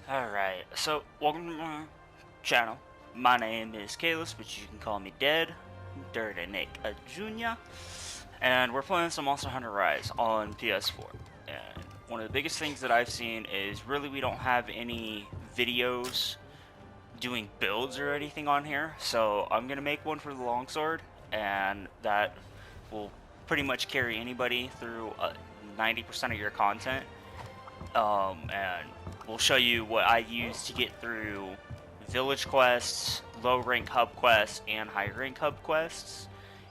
Alright, so welcome to my channel. My name is Kalis, but you can call me Dead, Dirty Nick Jr. And we're playing some Monster Hunter Rise on PS4. And one of the biggest things that I've seen is really we don't have any videos doing builds or anything on here. So I'm going to make one for the longsword, and that will pretty much carry anybody through 90% of your content. And we'll show you what I use to get through village quests, low rank hub quests, and high rank hub quests,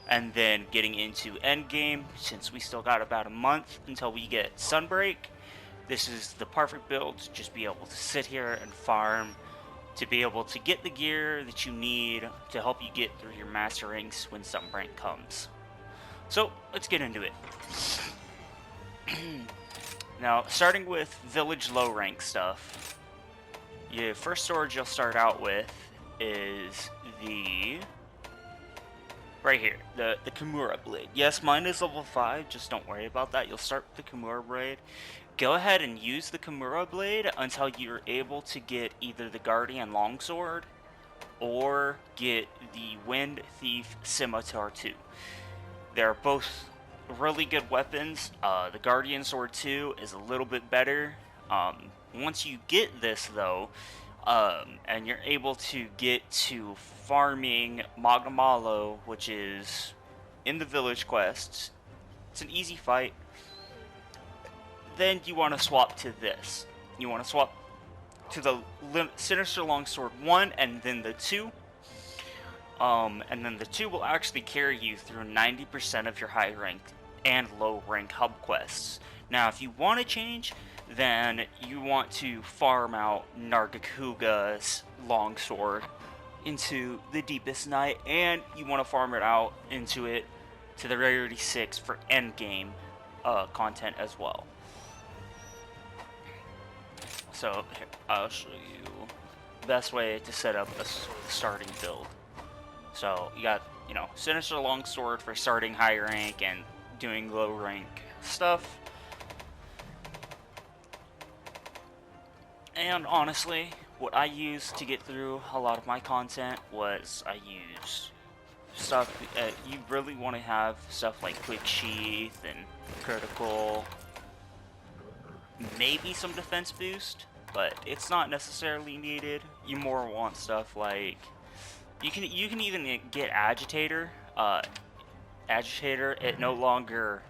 and then getting into endgame. Since we still got about a month until we get sunbreak, this is the perfect build to just be able to sit here and farm, to be able to get the gear that you need to help you get through your master ranks when sunbreak comes. So let's get into it. Now, starting with village low rank stuff, your first storage you'll start out with is the right here, the Kimura blade. Yes, mine is level 5, just don't worry about that. You'll start with the Kimura blade. Go ahead and use the Kimura blade until you're able to get either the Guardian longsword or get the Wind Thief Scimitar 2. They're both really good weapons. The Guardian Sword 2 is a little bit better. Once you get this though, and you're able to get to farming Magnamalo, which is in the village quests, it's an easy fight. Then you want to swap to this. You want to swap to the Sinister Longsword 1 and then the 2. And then the 2 will actually carry you through 90% of your high rank and low rank hub quests. Now, if you want to change, then you want to farm out Nargacuga's longsword into the deepest night, and you want to farm it out into it to the rarity 6 for endgame content as well. So here, I'll show you the best way to set up a starting build. So you got, Sinister Longsword for starting high rank and doing low rank stuff. And honestly, what I used to get through a lot of my content was I use stuff, you really want to have stuff like Quick Sheath and Critical, maybe some defense boost, but it's not necessarily needed. You more want stuff like, you can even get Agitator. Agitator, it no longer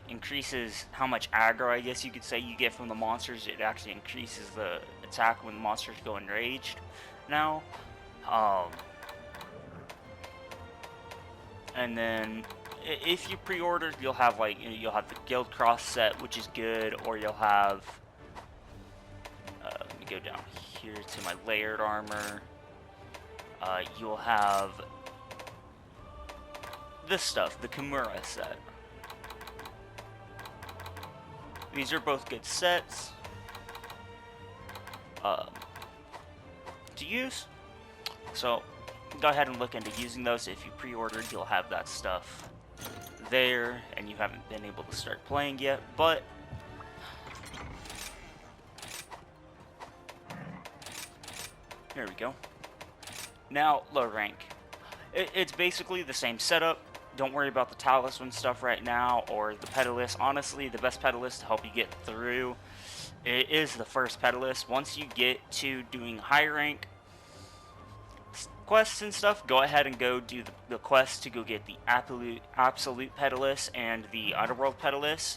increases how much aggro, I guess you could say, you get from the monsters. It actually increases the attack when the monsters go enraged now. And then if you pre-ordered, you'll have you'll have the Guild Cross set, which is good, or you'll have let me go down here to my layered armor. You'll have this stuff, the Kimura set. These are both good sets to use. So go ahead and look into using those. If you pre-ordered, you'll have that stuff there, and you haven't been able to start playing yet, but here we go. Now, low rank. It's basically the same setup. Don't worry about the talisman stuff right now, or the pedalist. Honestly, the best pedalist to help you get through it is the first pedalist. Once you get to doing high rank quests and stuff, go ahead and go do the quest to go get the absolute pedalist and the underworld pedalist.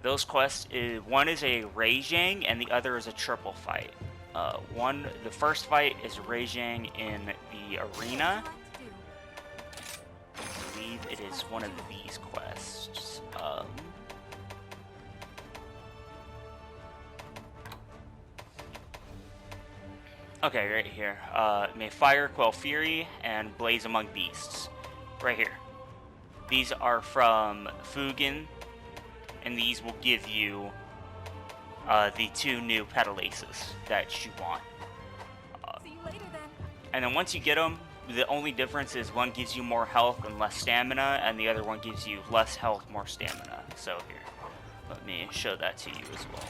Those quests, one is a Reijang and the other is a triple fight. The first fight is Reijang in the arena. I believe it is one of these quests. Okay, right here. May fire, quell fury, and blaze among beasts. Right here. These are from Fugen, and these will give you the 2 new pedalaces that you want. See you later, then. And then once you get them, the only difference is one gives you more health and less stamina, and the other one gives you less health, more stamina. So here, let me show that to you as well.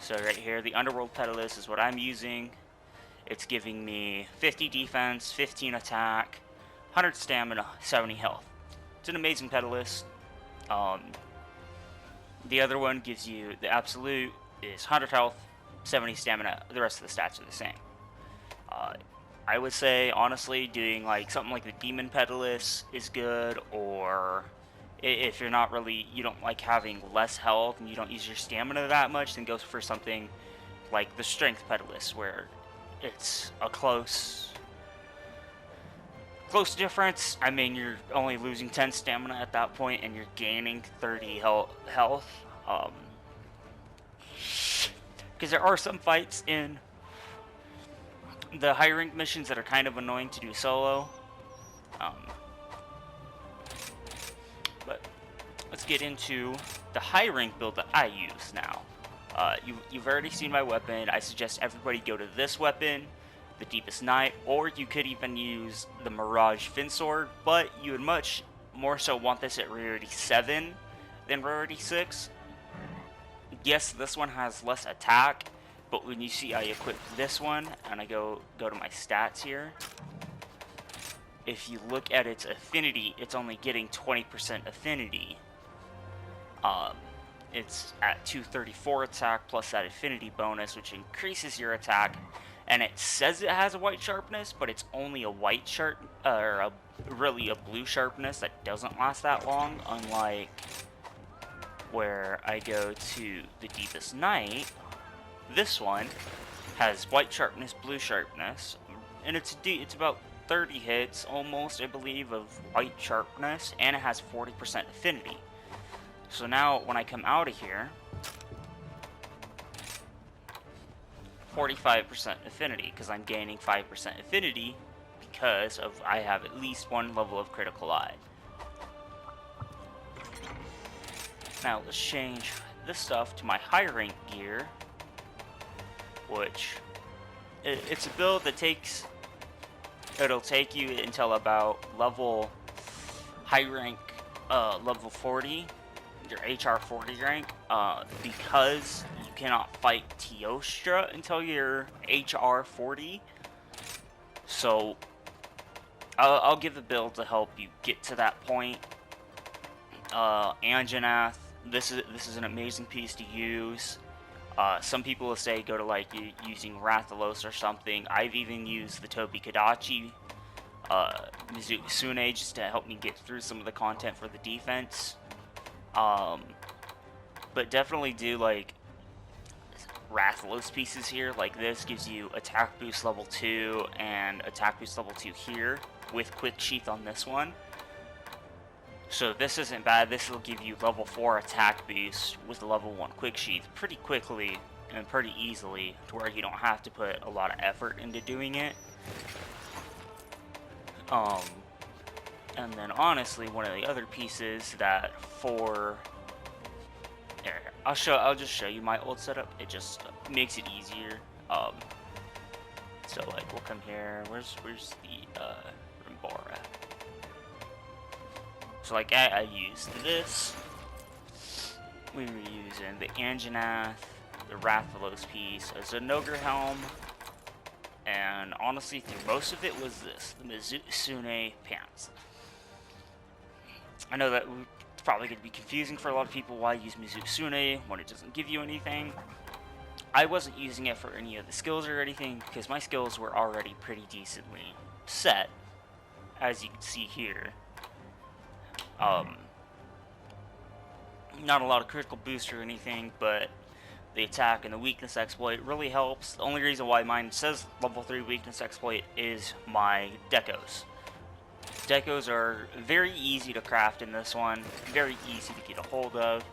So right here, the Underworld Pedalist is what I'm using. It's giving me 50 defense, 15 attack, 100 stamina, 70 health. It's an amazing Pedalist. The other one gives you the Absolute, is 100 health, 70 stamina. The rest of the stats are the same. I would say, honestly, doing like something like the Demon Pedalist is good, or if you're not really, you don't like having less health and you don't use your stamina that much, then go for something like the Strength Pedalist, where it's a close difference. I mean, you're only losing 10 stamina at that point, and you're gaining 30 health. Because there are some fights in the high rank missions that are kind of annoying to do solo. But let's get into the high rank build that I use now. You've already seen my weapon. I suggest everybody go to this weapon, the Deepest Night, or you could even use the Mirage Fin Sword, but you would much more so want this at rarity 7 than rarity 6. Yes, this one has less attack, but when you see I equip this one, and I go to my stats here, if you look at its affinity, it's only getting 20% affinity. It's at 234 attack plus that affinity bonus, which increases your attack. And it says it has a white sharpness, but it's only a white really a blue sharpness that doesn't last that long. Unlike where I go to the Deepest Night, this one has white sharpness, blue sharpness, and it's about 30 hits almost, I believe, of white sharpness, and it has 40% affinity. So now when I come out of here, 45% affinity, because I'm gaining 5% affinity because of I have at least one level of critical eye. Now let's change this stuff to my high rank gear, which it's a build that it'll take you until about high rank level 40, your HR 40 rank, because you cannot fight Teostra until you're HR 40. So I'll give a build to help you get to that point. Anjanath, this is an amazing piece to use. Some people will say go to like using Rathalos or something. I've even used the Tobi Kadachi Mizutsune just to help me get through some of the content for the defense. But definitely do like Rathalos pieces here. Like this gives you attack boost level 2 and attack boost level 2 here with quick sheath on this one. So this isn't bad. This will give you level 4 attack boost with a level 1 quick sheath pretty quickly and pretty easily, to where you don't have to put a lot of effort into doing it. And then honestly, one of the other pieces that I'll just show you my old setup. It just makes it easier. So like we'll come here. Where's the Rimbora? So like I used this. We were using the Anjanath, the Rathalos piece, a Zenogre helm, and honestly through most of it was this, the Mizutsune pants. I know that it's probably going to be confusing for a lot of people why use Mizutsune when it doesn't give you anything. I wasn't using it for any of the skills or anything because my skills were already pretty decently set, as you can see here. Not a lot of critical boost or anything, but the attack and the weakness exploit really helps. The only reason why mine says level 3 weakness exploit is my decos. Decos are very easy to craft in this one, very easy to get a hold of.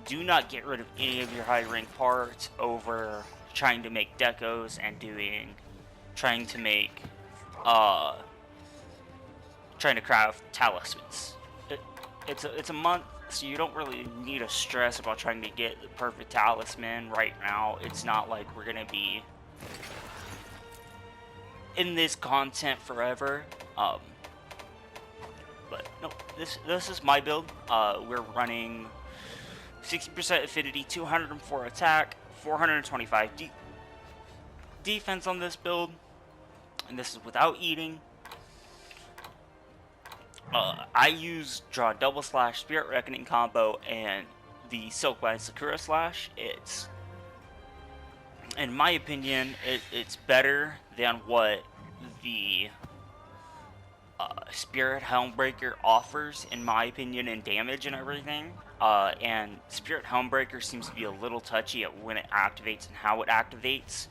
Do not get rid of any of your high rank parts over trying to make decos and trying to craft talismans. It's a month, so you don't really need to stress about trying to get the perfect talisman right now. It's not like we're gonna be in this content forever. But no, this is my build. We're running 60% affinity, 204 attack, 425 defense on this build, and this is without eating. I draw double slash, Spirit Reckoning combo, and the Silkbind Sakura slash. It's, in my opinion, it's better than what the Spirit Helmbreaker offers, in my opinion, in damage and everything. And Spirit Helmbreaker seems to be a little touchy at when it activates and how it activates.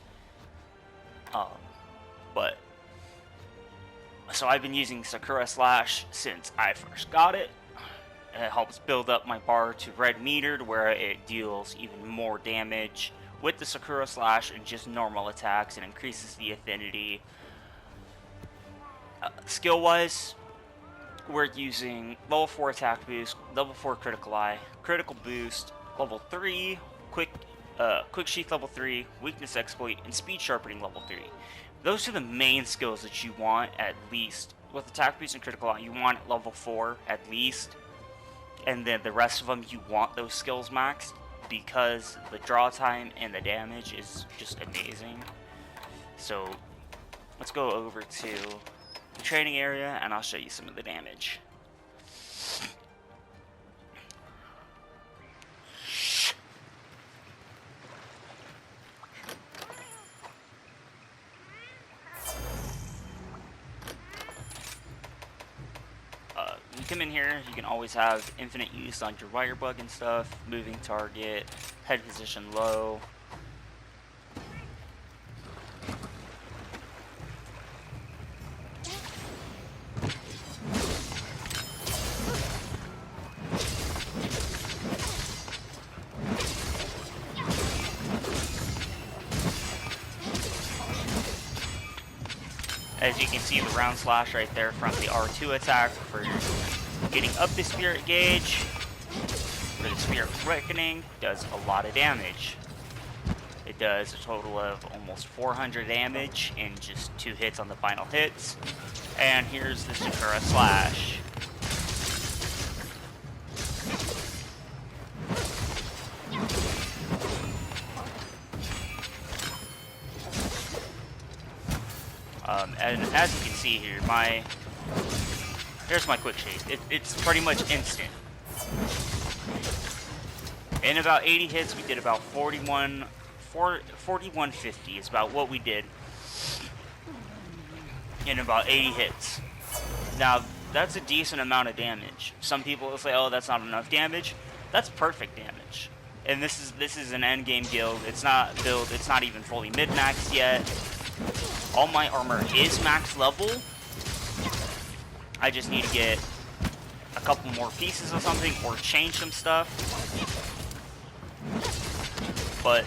But so I've been using Sakura Slash since I first got it. It helps build up my bar to red meter, to where it deals even more damage with the Sakura Slash and just normal attacks, and increases the affinity. Skill wise, we're using level 4 attack boost, level 4 critical eye, critical boost, level 3 quick sheath level 3, weakness exploit, and speed sharpening level 3. Those are the main skills that you want, at least. With attack boost and critical eye, you want at level 4 at least. And then the rest of them, you want those skills maxed, because the draw time and the damage is just amazing. So let's go over to the training area and I'll show you some of the damage. You come in here, you can always have infinite use on your wire bug and stuff, moving target, head position low. As you can see, the round slash right there from the R2 attack for getting up the spirit gauge for the Spirit Reckoning does a lot of damage. It does a total of almost 400 damage in just 2 hits on the final hits. And here's the Sakura Slash. And as you can see here, here's my quick shade. It's pretty much instant. In about 80 hits, we did about 4150 is about what we did in about 80 hits. Now, that's a decent amount of damage. Some people will say, oh, that's not enough damage. That's perfect damage. And this is an endgame guild. It's not built, it's not even fully mid-maxed yet. All my armor is max level. I just need to get a couple more pieces of something or change some stuff. But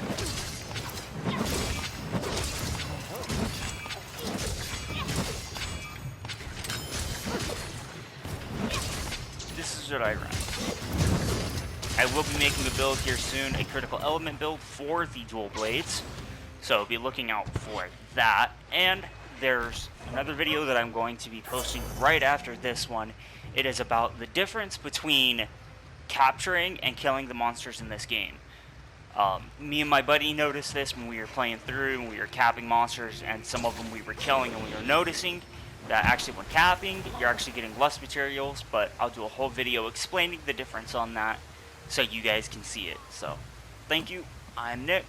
this is what I run. I will be making a build here soon, a critical element build for the dual blades. So be looking out for that. And there's another video that I'm going to be posting right after this one. It is about the difference between capturing and killing the monsters in this game. Me and my buddy noticed this when we were playing through and we were capping monsters, and some of them we were killing, and we were noticing that actually when capping, you're actually getting less materials. But I'll do a whole video explaining the difference on that so you guys can see it. So, thank you. I'm Nick.